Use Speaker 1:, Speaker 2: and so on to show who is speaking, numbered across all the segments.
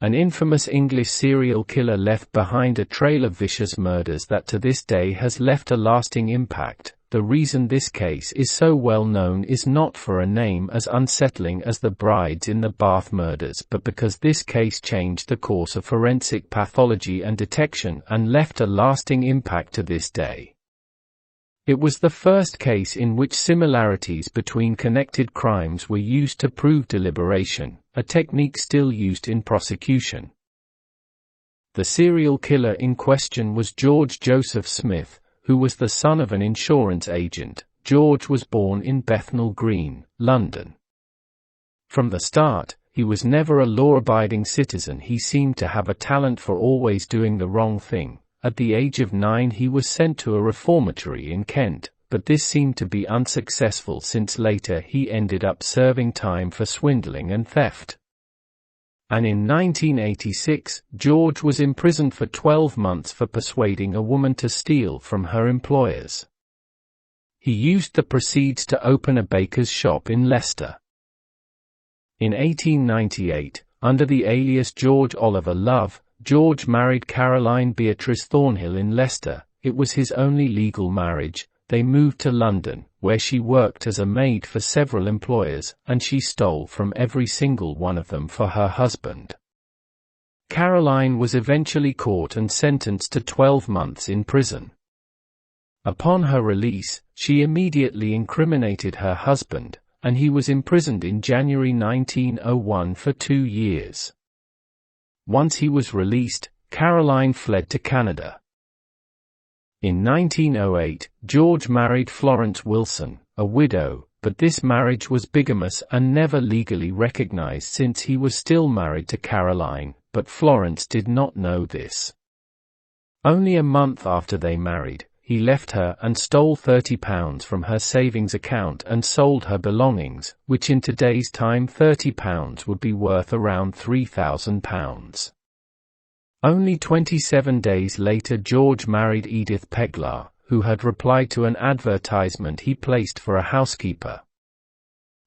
Speaker 1: An infamous English serial killer left behind a trail of vicious murders that to this day has left a lasting impact. The reason this case is so well known is not for a name as unsettling as the Brides in the Bath murders, but because this case changed the course of forensic pathology and detection and left a lasting impact to this day. It was the first case in which similarities between connected crimes were used to prove deliberation, a technique still used in prosecution. The serial killer in question was George Joseph Smith, who was the son of an insurance agent. George was born in Bethnal Green, London. From the start, he was never a law-abiding citizen. He seemed to have a talent for always doing the wrong thing. At the age of 9 he was sent to a reformatory in Kent, but this seemed to be unsuccessful since later he ended up serving time for swindling and theft. And in 1986, George was imprisoned for 12 months for persuading a woman to steal from her employers. He used the proceeds to open a baker's shop in Leicester. In 1898, under the alias George Oliver Love, George married Caroline Beatrice Thornhill in Leicester. It was his only legal marriage. They moved to London, where she worked as a maid for several employers, and she stole from every single one of them for her husband. Caroline was eventually caught and sentenced to 12 months in prison. Upon her release, she immediately incriminated her husband, and he was imprisoned in January 1901 for 2 years. Once he was released, Caroline fled to Canada. In 1908, George married Florence Wilson, a widow, but this marriage was bigamous and never legally recognized since he was still married to Caroline, but Florence did not know this. Only a month after they married, he left her and stole £30 from her savings account and sold her belongings, which in today's time £30 would be worth around £3,000. Only 27 days later George married Edith Peglar, who had replied to an advertisement he placed for a housekeeper.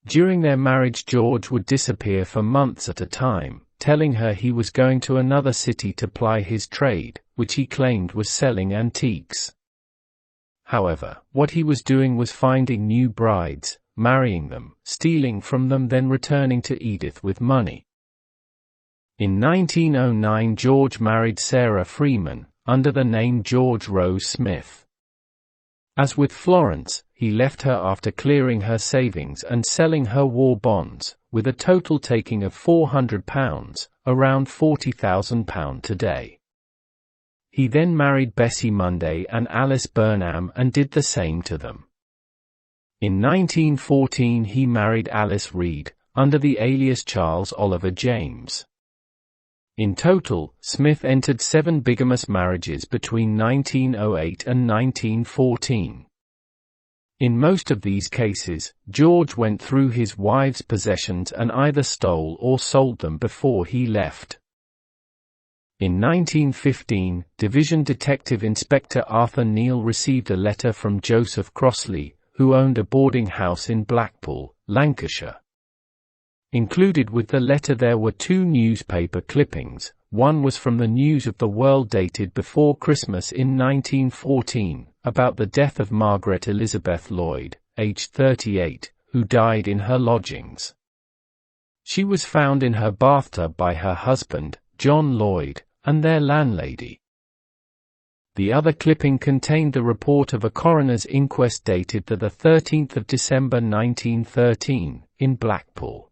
Speaker 1: During their marriage George would disappear for months at a time, telling her he was going to another city to ply his trade, which he claimed was selling antiques. However, what he was doing was finding new brides, marrying them, stealing from them, then returning to Edith with money. In 1909 George married Sarah Freeman, under the name George Rose Smith. As with Florence, he left her after clearing her savings and selling her war bonds, with a total taking of £400, around £40,000 today. He then married Bessie Munday and Alice Burnham and did the same to them. In 1914 he married Alice Reed, under the alias Charles Oliver James. In total, Smith entered 7 bigamous marriages between 1908 and 1914. In most of these cases, George went through his wife's possessions and either stole or sold them before he left. In 1915, Division Detective Inspector Arthur Neal received a letter from Joseph Crossley, who owned a boarding house in Blackpool, Lancashire. Included with the letter there were 2 newspaper clippings. One was from the News of the World dated before Christmas in 1914, about the death of Margaret Elizabeth Lloyd, aged 38, who died in her lodgings. She was found in her bathtub by her husband, John Lloyd, and their landlady. The other clipping contained the report of a coroner's inquest dated the 13th of December 1913, in Blackpool.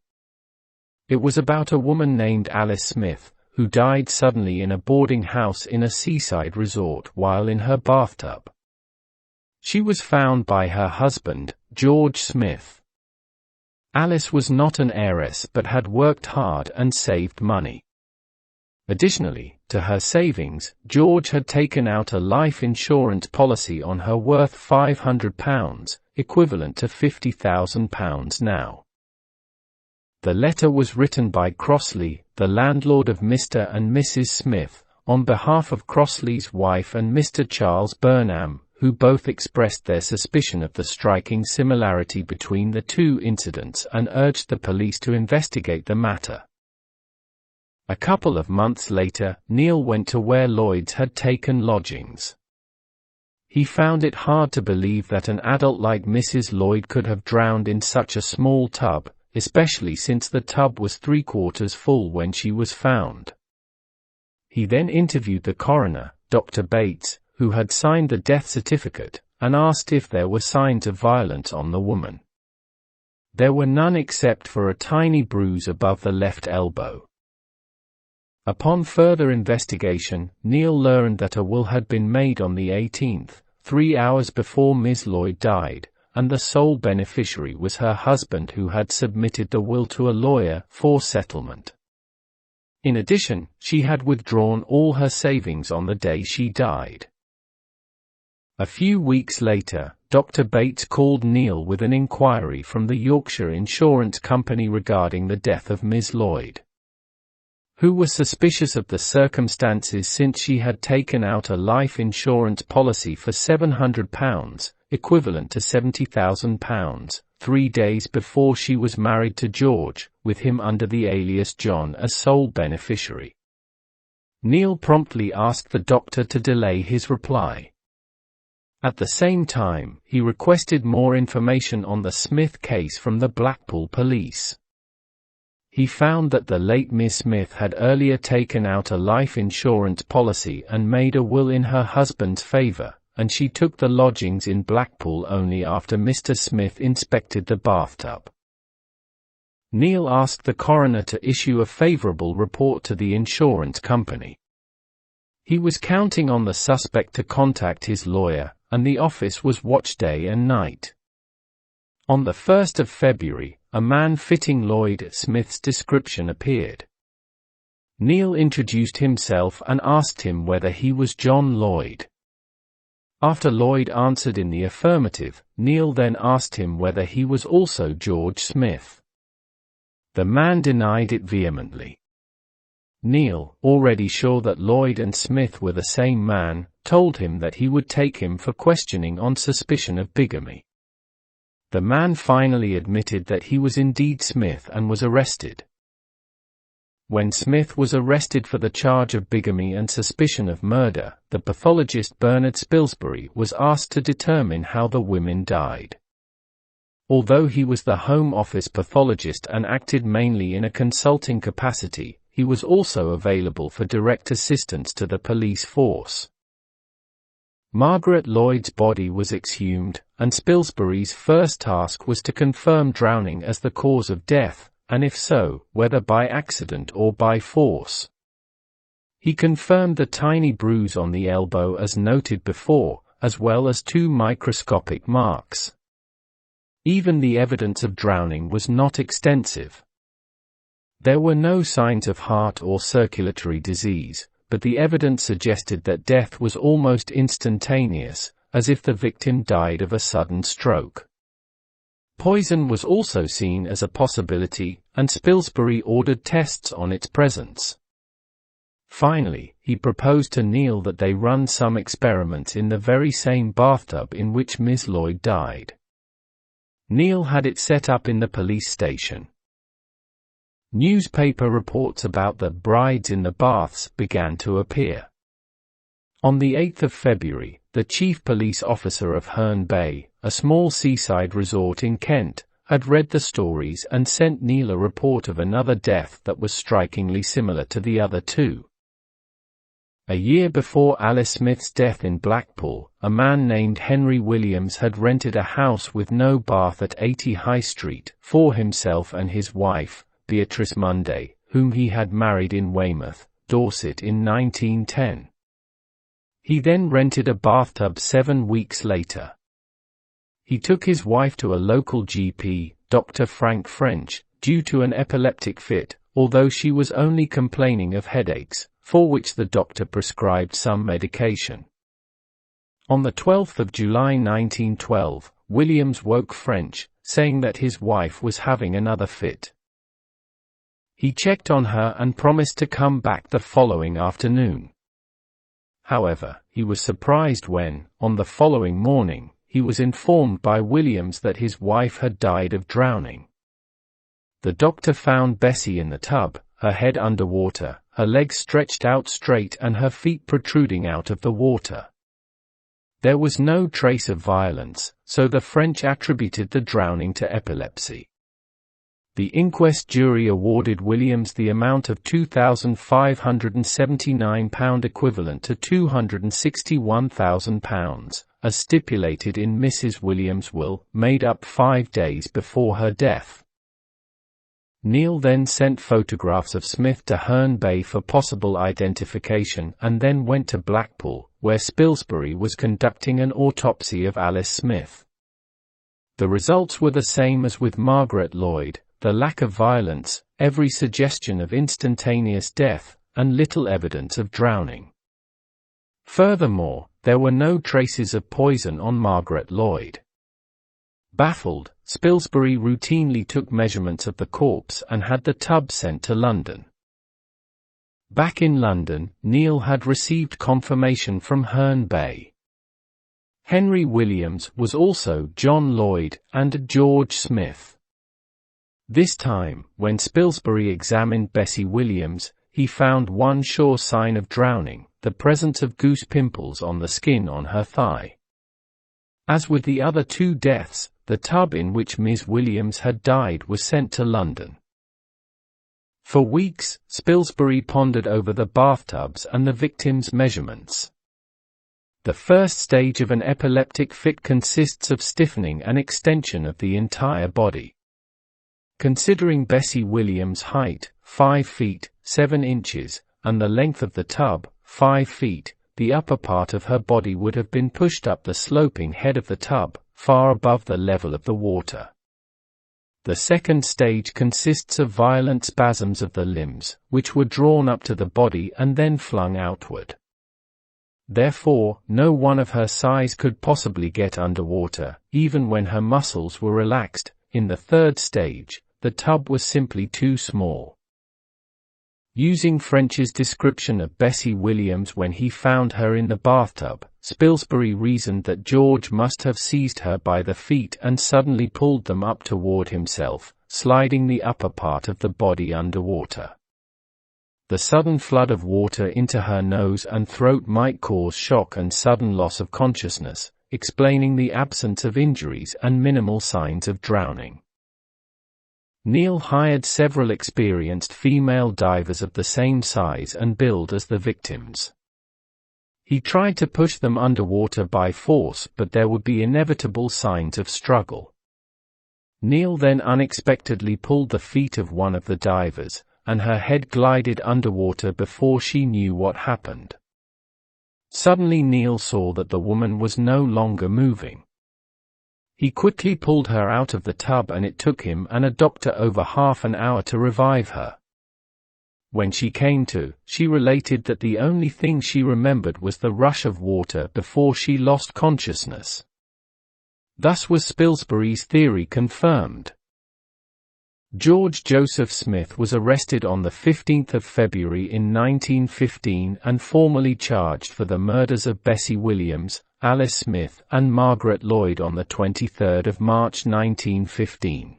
Speaker 1: It was about a woman named Alice Smith, who died suddenly in a boarding house in a seaside resort while in her bathtub. She was found by her husband, George Smith. Alice was not an heiress but had worked hard and saved money. Additionally, to her savings, George had taken out a life insurance policy on her worth £500, equivalent to £50,000 now. The letter was written by Crossley, the landlord of Mr. and Mrs. Smith, on behalf of Crossley's wife and Mr. Charles Burnham, who both expressed their suspicion of the striking similarity between the 2 incidents and urged the police to investigate the matter. A couple of months later, Neil went to where Lloyds had taken lodgings. He found it hard to believe that an adult like Mrs. Lloyd could have drowned in such a small tub, especially since the tub was 3/4 full when she was found. He then interviewed the coroner, Dr. Bates, who had signed the death certificate, and asked if there were signs of violence on the woman. There were none except for a tiny bruise above the left elbow. Upon further investigation, Neil learned that a will had been made on the 18th, 3 hours before Ms. Lloyd died, and the sole beneficiary was her husband, who had submitted the will to a lawyer for settlement. In addition, she had withdrawn all her savings on the day she died. A few weeks later, Dr. Bates called Neil with an inquiry from the Yorkshire Insurance Company regarding the death of Ms. Lloyd, who was suspicious of the circumstances since she had taken out a life insurance policy for £700, equivalent to £70,000, 3 days before she was married to George, with him under the alias John as sole beneficiary. Neil promptly asked the doctor to delay his reply. At the same time, he requested more information on the Smith case from the Blackpool police. He found that the late Miss Smith had earlier taken out a life insurance policy and made a will in her husband's favour, and she took the lodgings in Blackpool only after Mr. Smith inspected the bathtub. Neil asked the coroner to issue a favourable report to the insurance company. He was counting on the suspect to contact his lawyer, and the office was watched day and night. On the 1st of February, a man fitting Lloyd Smith's description appeared. Neil introduced himself and asked him whether he was John Lloyd. After Lloyd answered in the affirmative, Neil then asked him whether he was also George Smith. The man denied it vehemently. Neil, already sure that Lloyd and Smith were the same man, told him that he would take him for questioning on suspicion of bigamy. The man finally admitted that he was indeed Smith and was arrested. When Smith was arrested for the charge of bigamy and suspicion of murder, the pathologist Bernard Spilsbury was asked to determine how the women died. Although he was the Home Office pathologist and acted mainly in a consulting capacity, he was also available for direct assistance to the police force. Margaret Lloyd's body was exhumed, and Spilsbury's first task was to confirm drowning as the cause of death, and if so, whether by accident or by force. He confirmed the tiny bruise on the elbow as noted before, as well as 2 microscopic marks. Even the evidence of drowning was not extensive. There were no signs of heart or circulatory disease, but the evidence suggested that death was almost instantaneous, as if the victim died of a sudden stroke. Poison was also seen as a possibility, and Spilsbury ordered tests on its presence. Finally, he proposed to Neil that they run some experiments in the very same bathtub in which Miss Lloyd died. Neil had it set up in the police station. Newspaper reports about the brides in the baths began to appear. On the 8th of February, the chief police officer of Herne Bay, a small seaside resort in Kent, had read the stories and sent Neil a report of another death that was strikingly similar to the other 2. A year before Alice Smith's death in Blackpool, a man named Henry Williams had rented a house with no bath at 80 High Street for himself and his wife, Beatrice Munday, whom he had married in Weymouth, Dorset in 1910. He then rented a bathtub 7 weeks later. He took his wife to a local GP, Dr. Frank French, due to an epileptic fit, although she was only complaining of headaches, for which the doctor prescribed some medication. On the 12th of July 1912, Williams woke French, saying that his wife was having another fit. He checked on her and promised to come back the following afternoon. However, he was surprised when, on the following morning, he was informed by Williams that his wife had died of drowning. The doctor found Bessie in the tub, her head underwater, her legs stretched out straight and her feet protruding out of the water. There was no trace of violence, so the French attributed the drowning to epilepsy. The inquest jury awarded Williams the amount of £2,579 equivalent to £261,000, as stipulated in Mrs. Williams' will, made up 5 days before her death. Neil then sent photographs of Smith to Herne Bay for possible identification and then went to Blackpool, where Spilsbury was conducting an autopsy of Alice Smith. The results were the same as with Margaret Lloyd: the lack of violence, every suggestion of instantaneous death, and little evidence of drowning. Furthermore, there were no traces of poison on Margaret Lloyd. Baffled, Spilsbury routinely took measurements of the corpse and had the tub sent to London. Back in London, Neil had received confirmation from Herne Bay. Henry Williams was also John Lloyd and George Smith. This time, when Spilsbury examined Bessie Williams, he found one sure sign of drowning: the presence of goose pimples on the skin on her thigh. As with the other 2 deaths, the tub in which Ms. Williams had died was sent to London. For weeks, Spilsbury pondered over the bathtubs and the victim's measurements. The first stage of an epileptic fit consists of stiffening and extension of the entire body. Considering Bessie Williams' height, 5 feet, 7 inches, and the length of the tub, 5 feet, the upper part of her body would have been pushed up the sloping head of the tub, far above the level of the water. The second stage consists of violent spasms of the limbs, which were drawn up to the body and then flung outward. Therefore, no one of her size could possibly get underwater, even when her muscles were relaxed. In the third stage, the tub was simply too small. Using French's description of Bessie Williams when he found her in the bathtub, Spilsbury reasoned that George must have seized her by the feet and suddenly pulled them up toward himself, sliding the upper part of the body underwater. The sudden flood of water into her nose and throat might cause shock and sudden loss of consciousness, explaining the absence of injuries and minimal signs of drowning. Neil hired several experienced female divers of the same size and build as the victims. He tried to push them underwater by force, but there would be inevitable signs of struggle. Neil then unexpectedly pulled the feet of one of the divers, and her head glided underwater before she knew what happened. Suddenly Neil saw that the woman was no longer moving. He quickly pulled her out of the tub and it took him and a doctor over half an hour to revive her. When she came to, she related that the only thing she remembered was the rush of water before she lost consciousness. Thus was Spilsbury's theory confirmed. George Joseph Smith was arrested on the 15th of February in 1915 and formally charged for the murders of Bessie Williams, Alice Smith, and Margaret Lloyd on the 23rd of March 1915.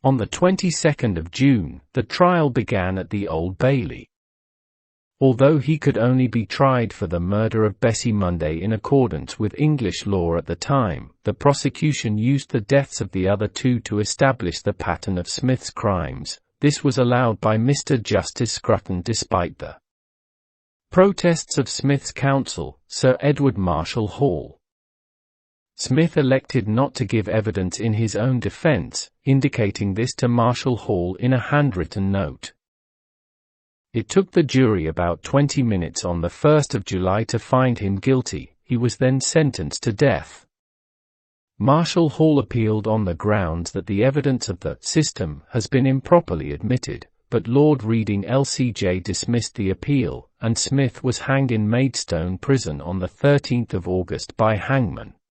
Speaker 1: On the 22nd of June, the trial began at the Old Bailey. Although he could only be tried for the murder of Bessie Munday in accordance with English law at the time, the prosecution used the deaths of the other 2 to establish the pattern of Smith's crimes. This was allowed by Mr. Justice Scruton despite the protests of Smith's counsel, Sir Edward Marshall Hall. Smith elected not to give evidence in his own defense, indicating this to Marshall Hall in a handwritten note. It took the jury about 20 minutes on the 1st of July to find him guilty. He was then sentenced to death. Marshall Hall appealed on the grounds that the evidence of the system has been improperly admitted, but Lord Reading LCJ dismissed the appeal, and Smith was hanged in Maidstone Prison on the 13th of August by hangman.